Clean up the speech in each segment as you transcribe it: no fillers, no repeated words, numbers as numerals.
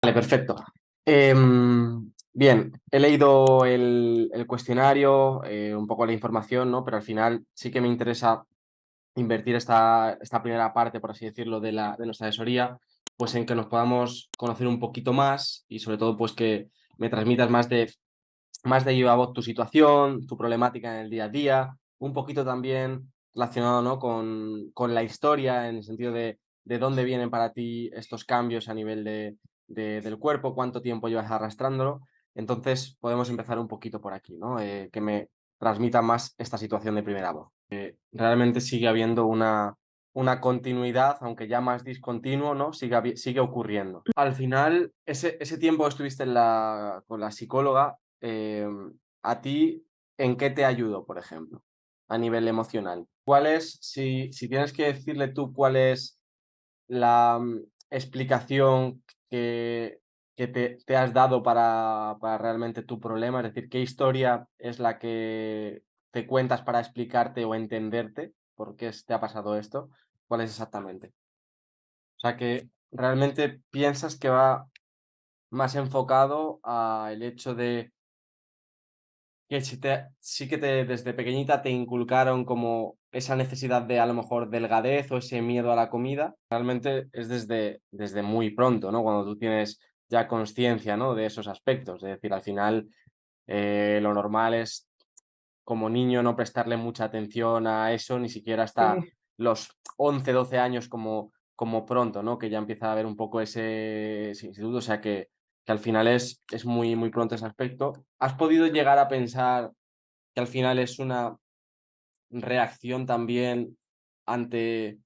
Vale, perfecto. Bien, he leído el cuestionario, un poco la información, ¿no? Pero al final sí que me interesa invertir esta primera parte, por así decirlo, de nuestra asesoría, pues en que nos podamos conocer un poquito más y sobre todo, pues que me transmitas más de viva voz tu situación, tu problemática en el día a día, un poquito también relacionado, ¿no? con la historia, en el sentido de dónde vienen para ti estos cambios a nivel del cuerpo, cuánto tiempo llevas arrastrándolo. Entonces, podemos empezar un poquito por aquí, ¿no? Que me transmita más esta situación de primera voz. Realmente sigue habiendo una continuidad, aunque ya más discontinuo, ¿no? Sigue ocurriendo. Al final, ese tiempo que estuviste con la psicóloga, ¿a ti en qué te ayudó, por ejemplo, a nivel emocional? Si tienes que decirle tú cuál es la explicación que, que te has dado para realmente tu problema? Es decir, ¿qué historia es la que te cuentas para explicarte o entenderte por qué te ha pasado esto? ¿Cuál es exactamente? O sea, que realmente piensas que va más enfocado al hecho de que sí que desde pequeñita te inculcaron como esa necesidad de, a lo mejor, delgadez o ese miedo a la comida. Realmente es desde muy pronto, ¿no? Cuando tú tienes ya conciencia, ¿no? De esos aspectos. Es decir, al final, lo normal es, como niño, no prestarle mucha atención a eso, ni siquiera hasta Sí. los 11 12 años como pronto, ¿no? Que ya empieza a haber un poco ese instituto, o sea que al final es muy, muy pronto ese aspecto. ¿Has podido llegar a pensar que al final es una reacción también ante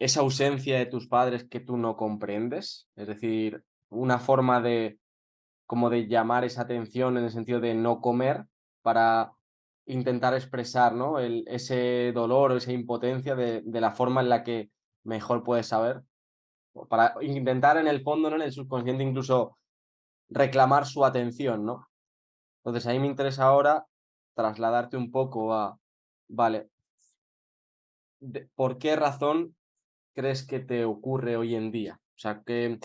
esa ausencia de tus padres que tú no comprendes? Es decir, una forma como de llamar esa atención en el sentido de no comer para intentar expresar, ¿no? Ese dolor o esa impotencia de la forma en la que mejor puedes saber, o para intentar en el fondo, ¿no? En el subconsciente incluso reclamar su atención, ¿no? Entonces, a mí me interesa ahora trasladarte un poco a, vale, ¿por qué razón crees que te ocurre hoy en día? O sea, que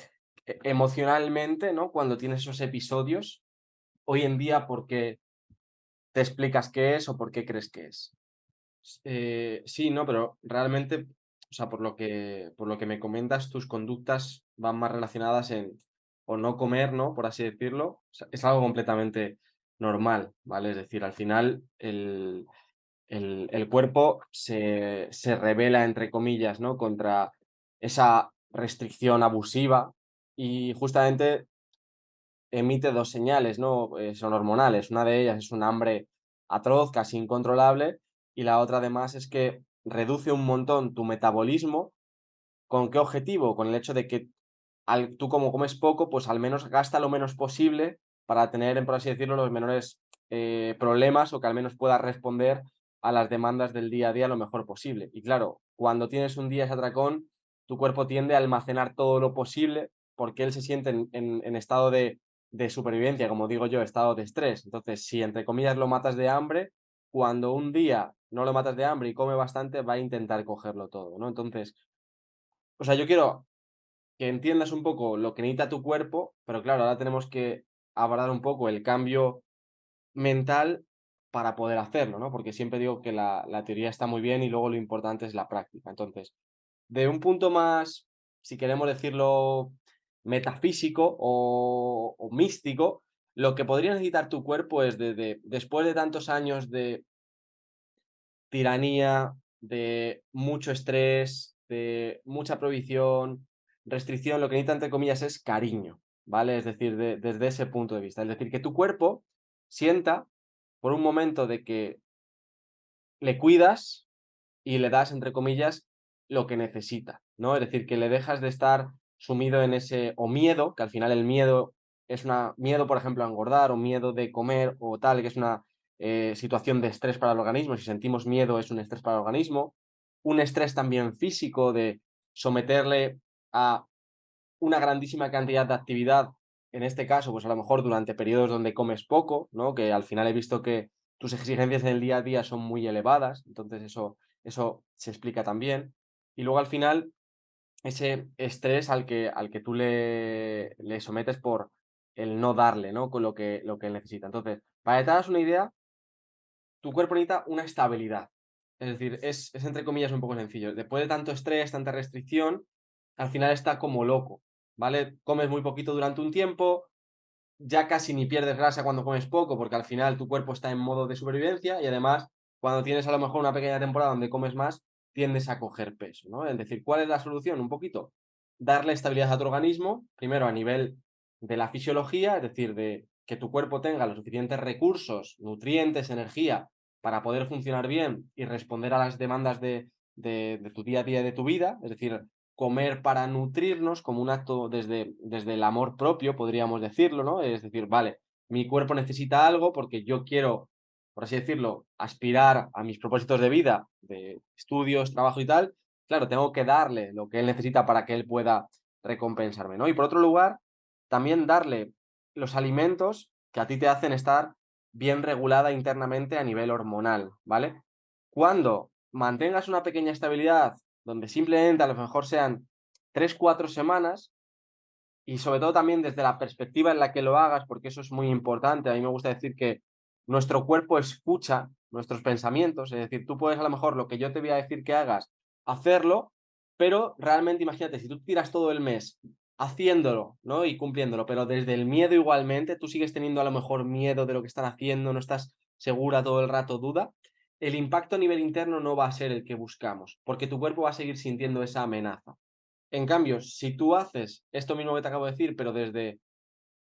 emocionalmente, ¿no? Cuando tienes esos episodios, hoy en día, ¿por qué te explicas qué es o por qué crees que es? Sí, no, pero realmente, o sea, por lo que me comentas, tus conductas van más relacionadas en o no comer, ¿no? Por así decirlo. O sea, es algo completamente normal, ¿vale? Es decir, al final el cuerpo se rebela, entre comillas, ¿no? Contra esa restricción abusiva y justamente emite 2 señales, ¿no? Son hormonales. Una de ellas es un hambre atroz, casi incontrolable, y la otra, además, es que reduce un montón tu metabolismo. ¿Con qué objetivo? Con el hecho de que tú, como comes poco, pues al menos gasta lo menos posible para tener, por así decirlo, los menores problemas, o que al menos puedas responder a las demandas del día a día lo mejor posible. Y claro, cuando tienes un día ese atracón, tu cuerpo tiende a almacenar todo lo posible porque él se siente en estado de supervivencia, como digo yo, estado de estrés. Entonces, si entre comillas lo matas de hambre, cuando un día no lo matas de hambre y come bastante, va a intentar cogerlo todo, ¿no? Entonces, o sea, yo quiero que entiendas un poco lo que necesita tu cuerpo, pero claro, ahora tenemos que abordar un poco el cambio mental para poder hacerlo, ¿no? Porque siempre digo que la teoría está muy bien y luego lo importante es la práctica. Entonces, de un punto más, si queremos decirlo, metafísico o místico, lo que podría necesitar tu cuerpo es después de tantos años de tiranía, de mucho estrés, de mucha prohibición, restricción, lo que necesita, entre comillas, es cariño, ¿vale? Es decir, desde ese punto de vista. Es decir, que tu cuerpo sienta por un momento de que le cuidas y le das, entre comillas, lo que necesita, ¿no? Es decir, que le dejas de estar sumido en ese o miedo, que al final el miedo es una miedo, por ejemplo, a engordar, o miedo de comer o tal, que es una situación de estrés para el organismo. Si sentimos miedo, es un estrés para el organismo. Un estrés también físico de someterle a una grandísima cantidad de actividad, en este caso, pues a lo mejor durante periodos donde comes poco, ¿no? Que al final he visto que tus exigencias en el día a día son muy elevadas, entonces eso se explica también. Y luego al final ese estrés al que tú le sometes por el no darle, ¿no? Con lo que él necesita. Entonces, para que te hagas una idea, tu cuerpo necesita una estabilidad. Es decir, es entre comillas un poco sencillo. Después de tanto estrés, tanta restricción, al final está como loco, ¿vale? Comes muy poquito durante un tiempo, ya casi ni pierdes grasa cuando comes poco, porque al final tu cuerpo está en modo de supervivencia y además, cuando tienes a lo mejor una pequeña temporada donde comes más, tiendes a coger peso, ¿no? Es decir, ¿cuál es la solución? Un poquito, darle estabilidad a tu organismo, primero a nivel de la fisiología, es decir, de que tu cuerpo tenga los suficientes recursos, nutrientes, energía para poder funcionar bien y responder a las demandas de tu día a día, de tu vida, es decir, comer para nutrirnos como un acto desde el amor propio, podríamos decirlo, ¿no? Es decir, vale, mi cuerpo necesita algo porque yo quiero, por así decirlo, aspirar a mis propósitos de vida, de estudios, trabajo y tal. Claro, tengo que darle lo que él necesita para que él pueda recompensarme, ¿no? Y por otro lugar, también darle los alimentos que a ti te hacen estar bien regulada internamente a nivel hormonal, ¿vale? Cuando mantengas una pequeña estabilidad donde simplemente a lo mejor sean 3 4 semanas, y sobre todo también desde la perspectiva en la que lo hagas, porque eso es muy importante. A mí me gusta decir que nuestro cuerpo escucha nuestros pensamientos, es decir, tú puedes a lo mejor lo que yo te voy a decir que hagas, hacerlo, pero realmente imagínate, si tú tiras todo el mes haciéndolo, ¿no? Y cumpliéndolo, pero desde el miedo igualmente, tú sigues teniendo a lo mejor miedo de lo que están haciendo, no estás segura todo el rato, duda, el impacto a nivel interno no va a ser el que buscamos, porque tu cuerpo va a seguir sintiendo esa amenaza. En cambio, si tú haces esto mismo que te acabo de decir, pero desde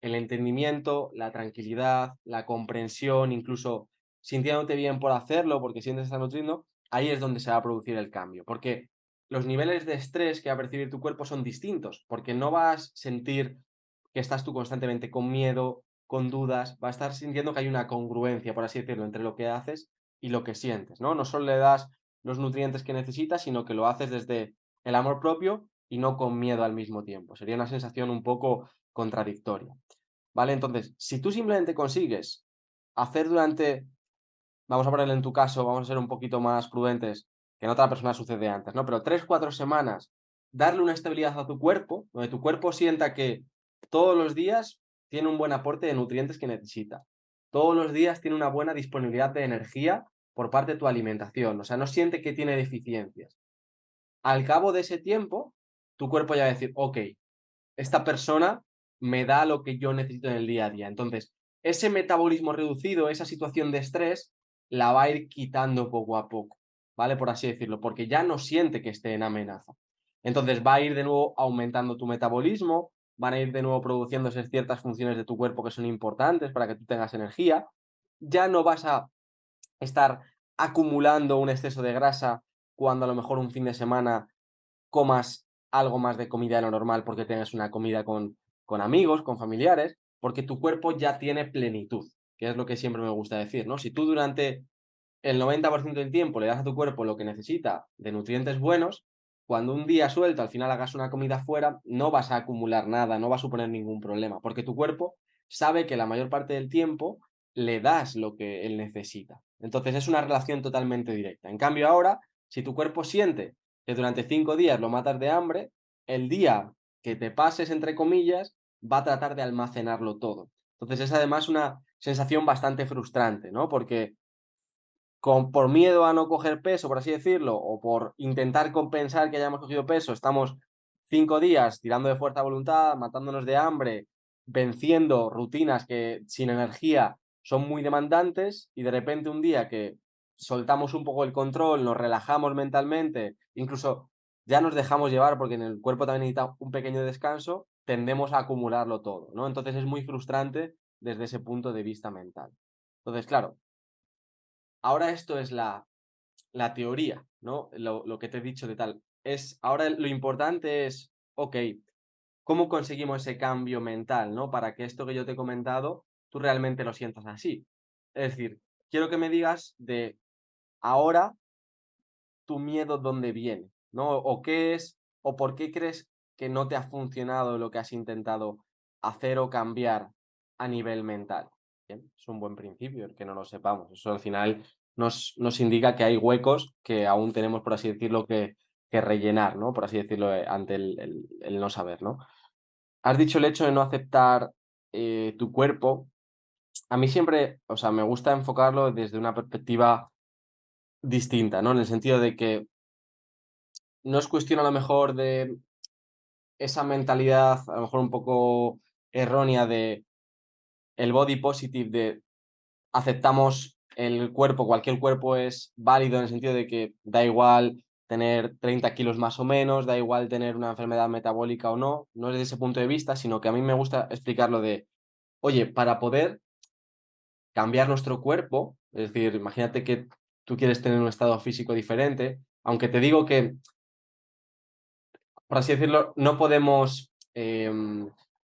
el entendimiento, la tranquilidad, la comprensión, incluso sintiéndote bien por hacerlo, porque sientes que estás nutriendo, ahí es donde se va a producir el cambio. Porque los niveles de estrés que va a percibir tu cuerpo son distintos, porque no vas a sentir que estás tú constantemente con miedo, con dudas, va a estar sintiendo que hay una congruencia, por así decirlo, entre lo que haces y lo que sientes, ¿no? No solo le das los nutrientes que necesitas, sino que lo haces desde el amor propio y no con miedo al mismo tiempo. Sería una sensación un poco contradictoria. ¿Vale? Entonces, si tú simplemente consigues hacer durante, vamos a ponerlo en tu caso, vamos a ser un poquito más prudentes, que en otra persona sucede antes, ¿no? Pero 3 4 semanas, darle una estabilidad a tu cuerpo, donde tu cuerpo sienta que todos los días tiene un buen aporte de nutrientes que necesita. Todos los días tiene una buena disponibilidad de energía por parte de tu alimentación. O sea, no siente que tiene deficiencias. Al cabo de ese tiempo, tu cuerpo ya va a decir, ok, esta persona me da lo que yo necesito en el día a día. Entonces, ese metabolismo reducido, esa situación de estrés, la va a ir quitando poco a poco, ¿vale? Por así decirlo, porque ya no siente que esté en amenaza. Entonces va a ir de nuevo aumentando tu metabolismo, van a ir de nuevo produciéndose ciertas funciones de tu cuerpo que son importantes para que tú tengas energía. Ya no vas a estar acumulando un exceso de grasa cuando a lo mejor un fin de semana comas algo más de comida de lo normal porque tengas una comida con amigos, con familiares, porque tu cuerpo ya tiene plenitud, que es lo que siempre me gusta decir, ¿no? Si tú durante el 90% del tiempo le das a tu cuerpo lo que necesita de nutrientes buenos, cuando un día suelto al final hagas una comida fuera, no vas a acumular nada, no va a suponer ningún problema, porque tu cuerpo sabe que la mayor parte del tiempo le das lo que él necesita. Entonces es una relación totalmente directa. En cambio ahora, si tu cuerpo siente que durante 5 días lo matas de hambre, el día que te pases, entre comillas, va a tratar de almacenarlo todo. Entonces es además una sensación bastante frustrante, ¿no? Porque por miedo a no coger peso, por así decirlo, o por intentar compensar que hayamos cogido peso, estamos 5 días tirando de fuerza de voluntad, matándonos de hambre, venciendo rutinas que sin energía son muy demandantes y de repente un día que soltamos un poco el control, nos relajamos mentalmente, incluso ya nos dejamos llevar porque en el cuerpo también necesita un pequeño descanso, tendemos a acumularlo todo, ¿no? Entonces es muy frustrante desde ese punto de vista mental. Entonces, claro, ahora esto es la teoría, ¿no? Lo que te he dicho de tal. Ahora lo importante es, okey, ¿cómo conseguimos ese cambio mental, no? Para que esto que yo te he comentado, tú realmente lo sientas así. Es decir, quiero que me digas de ahora tu miedo dónde viene, ¿no? O qué es, o por qué crees que no te ha funcionado lo que has intentado hacer o cambiar a nivel mental. Bien, es un buen principio el que no lo sepamos. Eso al final nos indica que hay huecos que aún tenemos, por así decirlo, que que rellenar, ¿no? Por así decirlo, ante el no saber, ¿no? Has dicho el hecho de no aceptar tu cuerpo. A mí siempre, o sea, me gusta enfocarlo desde una perspectiva distinta, ¿no? En el sentido de que no es cuestión a lo mejor de esa mentalidad, a lo mejor un poco errónea de el body positive, de aceptamos el cuerpo, cualquier cuerpo es válido en el sentido de que da igual tener 30 kilos más o menos, da igual tener una enfermedad metabólica o no, no es desde ese punto de vista, sino que a mí me gusta explicarlo de, oye, para poder cambiar nuestro cuerpo, es decir, imagínate que tú quieres tener un estado físico diferente, aunque te digo que, por así decirlo, no podemos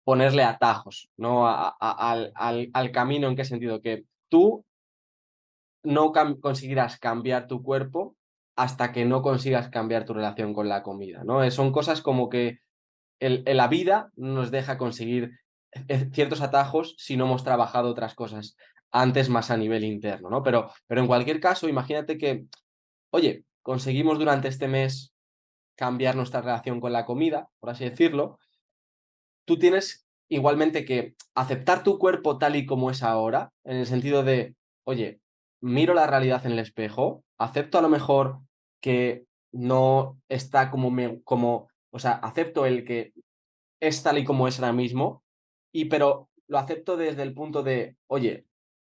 ponerle atajos, ¿no? Al camino. ¿En qué sentido? Que tú no conseguirás cambiar tu cuerpo hasta que no consigas cambiar tu relación con la comida, ¿no? Son cosas como que la vida nos deja conseguir ciertos atajos si no hemos trabajado otras cosas antes más a nivel interno, ¿no? Pero en cualquier caso, imagínate que, oye, conseguimos durante este mes cambiar nuestra relación con la comida, por así decirlo. Tú tienes igualmente que aceptar tu cuerpo tal y como es ahora, en el sentido de, oye, miro la realidad en el espejo, acepto a lo mejor que no está o sea, acepto el que es tal y como es ahora mismo, pero lo acepto desde el punto de, oye,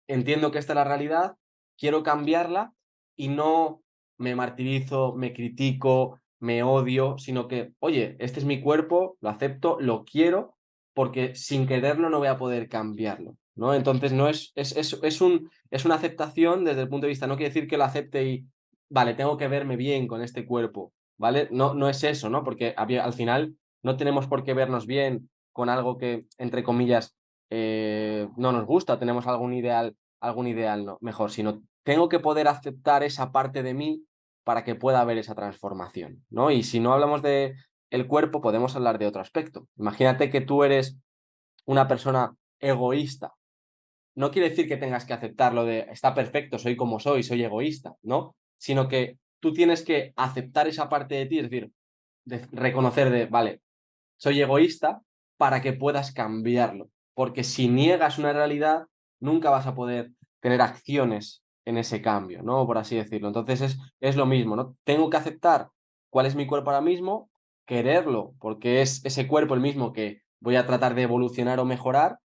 entiendo que esta es la realidad, quiero cambiarla y no me martirizo, me critico, me odio, sino que, oye, este es mi cuerpo, lo acepto, lo quiero, porque sin quererlo no voy a poder cambiarlo, ¿no? Entonces no es una aceptación desde el punto de vista, no quiere decir que lo acepte y, vale, tengo que verme bien con este cuerpo, ¿vale? No, no es eso, ¿no? Porque al final no tenemos por qué vernos bien con algo que, entre comillas, no nos gusta, tenemos algún ideal no, mejor, sino tengo que poder aceptar esa parte de mí para que pueda haber esa transformación, ¿no? Y si no hablamos de el cuerpo, podemos hablar de otro aspecto. Imagínate que tú eres una persona egoísta. No quiere decir que tengas que aceptarlo de está perfecto, soy como soy egoísta, ¿no? Sino que tú tienes que aceptar esa parte de ti, es decir, de reconocer de, vale, soy egoísta para que puedas cambiarlo. Porque si niegas una realidad, nunca vas a poder tener acciones en ese cambio, ¿no? Por así decirlo. Entonces es lo mismo, ¿no? Tengo que aceptar cuál es mi cuerpo ahora mismo, quererlo, porque es ese cuerpo el mismo que voy a tratar de evolucionar o mejorar,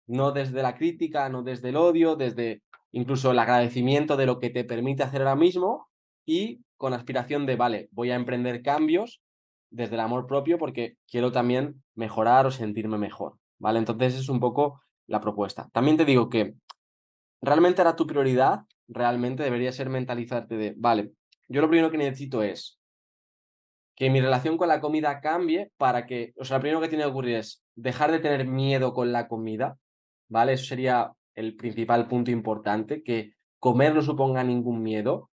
no desde la crítica, no desde el odio, desde incluso el agradecimiento de lo que te permite hacer ahora mismo y con aspiración de, vale, voy a emprender cambios desde el amor propio porque quiero también mejorar o sentirme mejor, ¿vale? Entonces es un poco la propuesta. También te digo que realmente ahora tu prioridad realmente debería ser mentalizarte de, vale, yo lo primero que necesito es que mi relación con la comida cambie para que, o sea, lo primero que tiene que ocurrir es dejar de tener miedo con la comida, ¿vale? Eso sería el principal punto importante, que comer no suponga ningún miedo,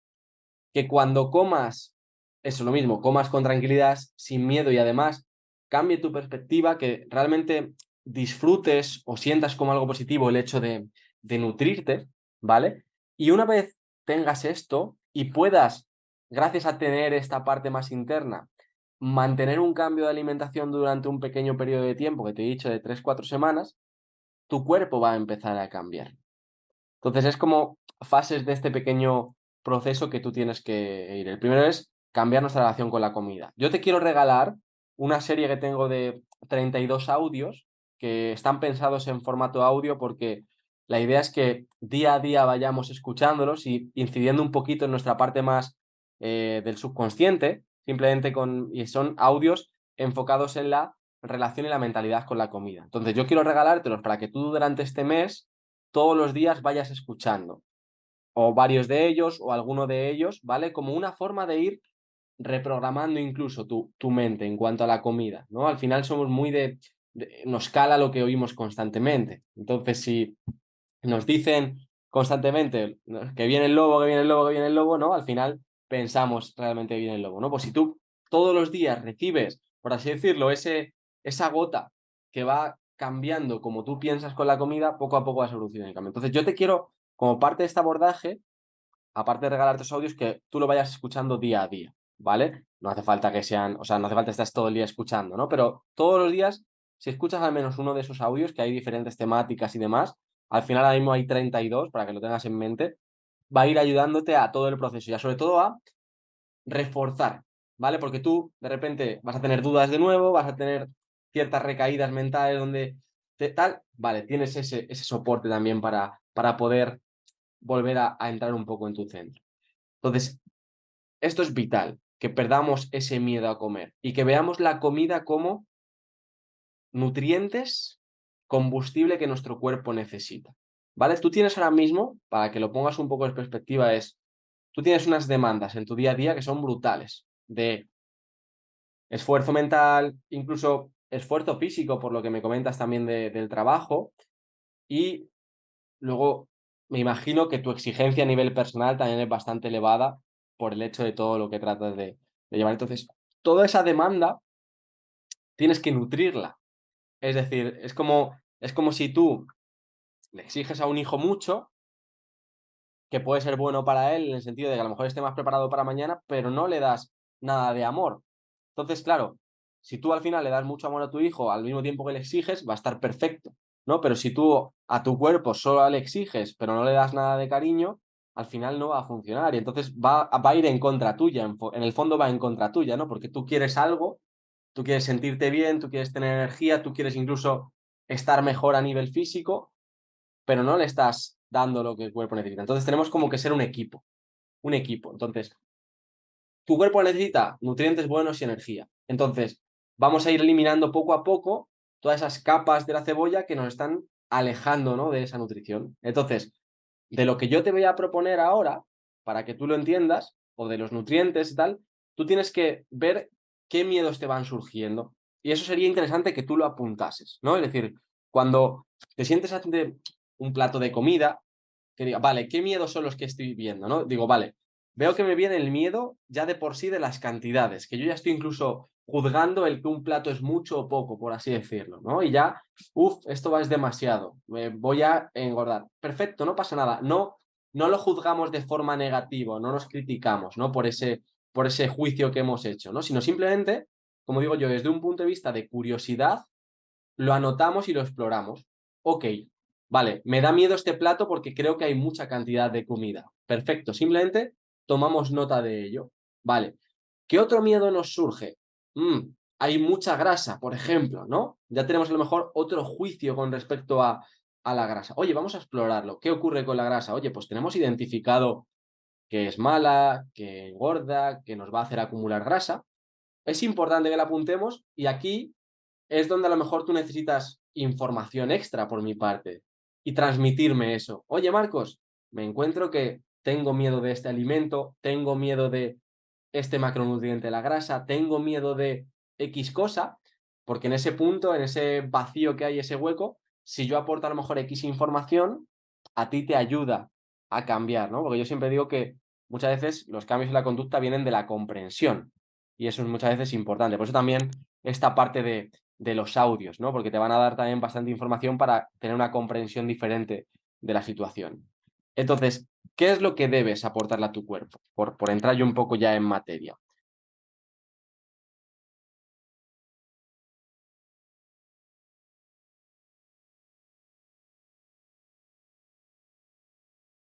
que cuando comas, eso lo mismo, comas con tranquilidad, sin miedo y además cambie tu perspectiva, que realmente disfrutes o sientas como algo positivo el hecho de nutrirte, ¿vale? Y una vez tengas esto y puedas, gracias a tener esta parte más interna, mantener un cambio de alimentación durante un pequeño periodo de tiempo, que te he dicho de 3 4 semanas, tu cuerpo va a empezar a cambiar. Entonces es como fases de este pequeño proceso que tú tienes que ir. El primero es cambiar nuestra relación con la comida. Yo te quiero regalar una serie que tengo de 32 audios que están pensados en formato audio porque la idea es que día a día vayamos escuchándolos y incidiendo un poquito en nuestra parte más del subconsciente, simplemente y son audios enfocados en la relación y la mentalidad con la comida. Entonces yo quiero regalártelos para que tú durante este mes todos los días vayas escuchando, o varios de ellos, o alguno de ellos, ¿vale? Como una forma de ir reprogramando incluso tu mente en cuanto a la comida, ¿no? Al final somos muy nos cala lo que oímos constantemente. Entonces, si nos dicen constantemente ¿no? que viene el lobo, que viene el lobo, que viene el lobo, ¿no? Al final pensamos realmente que viene el lobo, ¿no? Pues si tú todos los días recibes, por así decirlo, esa gota que va cambiando como tú piensas con la comida, poco a poco va a solucionar el cambio. Entonces yo te quiero, como parte de este abordaje, aparte de regalarte esos audios, que tú lo vayas escuchando día a día. ¿vale? No hace falta que sean, o sea, no hace falta que estés todo el día escuchando, ¿no? Pero todos los días, si escuchas al menos uno de esos audios, que hay diferentes temáticas y demás, al final ahora mismo hay 32, para que lo tengas en mente, va a ir ayudándote a todo el proceso, y sobre todo a reforzar, ¿vale? Porque tú de repente vas a tener dudas de nuevo, vas a tener ciertas recaídas mentales donde tal, vale, tienes ese soporte también para poder volver a entrar un poco en tu centro. Entonces, esto es vital, que perdamos ese miedo a comer y que veamos la comida como nutrientes, combustible que nuestro cuerpo necesita, ¿vale? Tú tienes ahora mismo, para que lo pongas un poco en perspectiva, tú tienes unas demandas en tu día a día que son brutales, de esfuerzo mental, incluso esfuerzo físico, por lo que me comentas también del trabajo, y luego me imagino que tu exigencia a nivel personal también es bastante elevada por el hecho de todo lo que tratas de llevar. Entonces, toda esa demanda tienes que nutrirla. Es decir, es como si tú le exiges a un hijo mucho, que puede ser bueno para él en el sentido de que a lo mejor esté más preparado para mañana, pero no le das nada de amor. Entonces, claro, si tú al final le das mucho amor a tu hijo al mismo tiempo que le exiges, va a estar perfecto, ¿no? Pero si tú a tu cuerpo solo le exiges, pero no le das nada de cariño, al final no va a funcionar y entonces va a ir en contra tuya, en el fondo va en contra tuya, ¿no? Porque tú quieres algo, tú quieres sentirte bien, tú quieres tener energía, tú quieres incluso estar mejor a nivel físico, pero no le estás dando lo que el cuerpo necesita. Entonces tenemos como que ser un equipo, un equipo. Entonces, tu cuerpo necesita nutrientes buenos y energía. Entonces, vamos a ir eliminando poco a poco todas esas capas de la cebolla que nos están alejando, ¿no?, de esa nutrición. Entonces, de lo que yo te voy a proponer ahora, para que tú lo entiendas, o de los nutrientes y tal, tú tienes que ver qué miedos te van surgiendo. Y eso sería interesante que tú lo apuntases, ¿no? Es decir, cuando te sientes ante un plato de comida, que diga, vale, ¿qué miedos son los que estoy viendo, no? Digo, vale, veo que me viene el miedo ya de por sí de las cantidades, que yo ya estoy incluso juzgando el que un plato es mucho o poco, por así decirlo, ¿no? Y ya, esto es demasiado, me voy a engordar. Perfecto, no pasa nada. No lo juzgamos de forma negativa, no nos criticamos, ¿no? Por ese juicio que hemos hecho, ¿no? Sino simplemente, como digo yo, desde un punto de vista de curiosidad, lo anotamos y lo exploramos. Ok, vale, me da miedo este plato porque creo que hay mucha cantidad de comida. Perfecto, simplemente tomamos nota de ello. Vale, ¿qué otro miedo nos surge? Hay mucha grasa, por ejemplo, ¿no? Ya tenemos a lo mejor otro juicio con respecto a la grasa. Oye, vamos a explorarlo. ¿Qué ocurre con la grasa? Oye, pues tenemos identificado que es mala, que engorda, que nos va a hacer acumular grasa. Es importante que la apuntemos y aquí es donde a lo mejor tú necesitas información extra por mi parte y transmitirme eso. Oye, Marcos, me encuentro que tengo miedo de este alimento, tengo miedo de este macronutriente de la grasa, tengo miedo de X cosa, porque en ese punto, en ese vacío que hay, ese hueco, si yo aporto a lo mejor X información, a ti te ayuda a cambiar, ¿no? Porque yo siempre digo que muchas veces los cambios en la conducta vienen de la comprensión y eso es muchas veces importante. Por eso también esta parte de los audios, ¿no? Porque te van a dar también bastante información para tener una comprensión diferente de la situación. Entonces, ¿qué es lo que debes aportarle a tu cuerpo? Por entrar yo un poco ya en materia.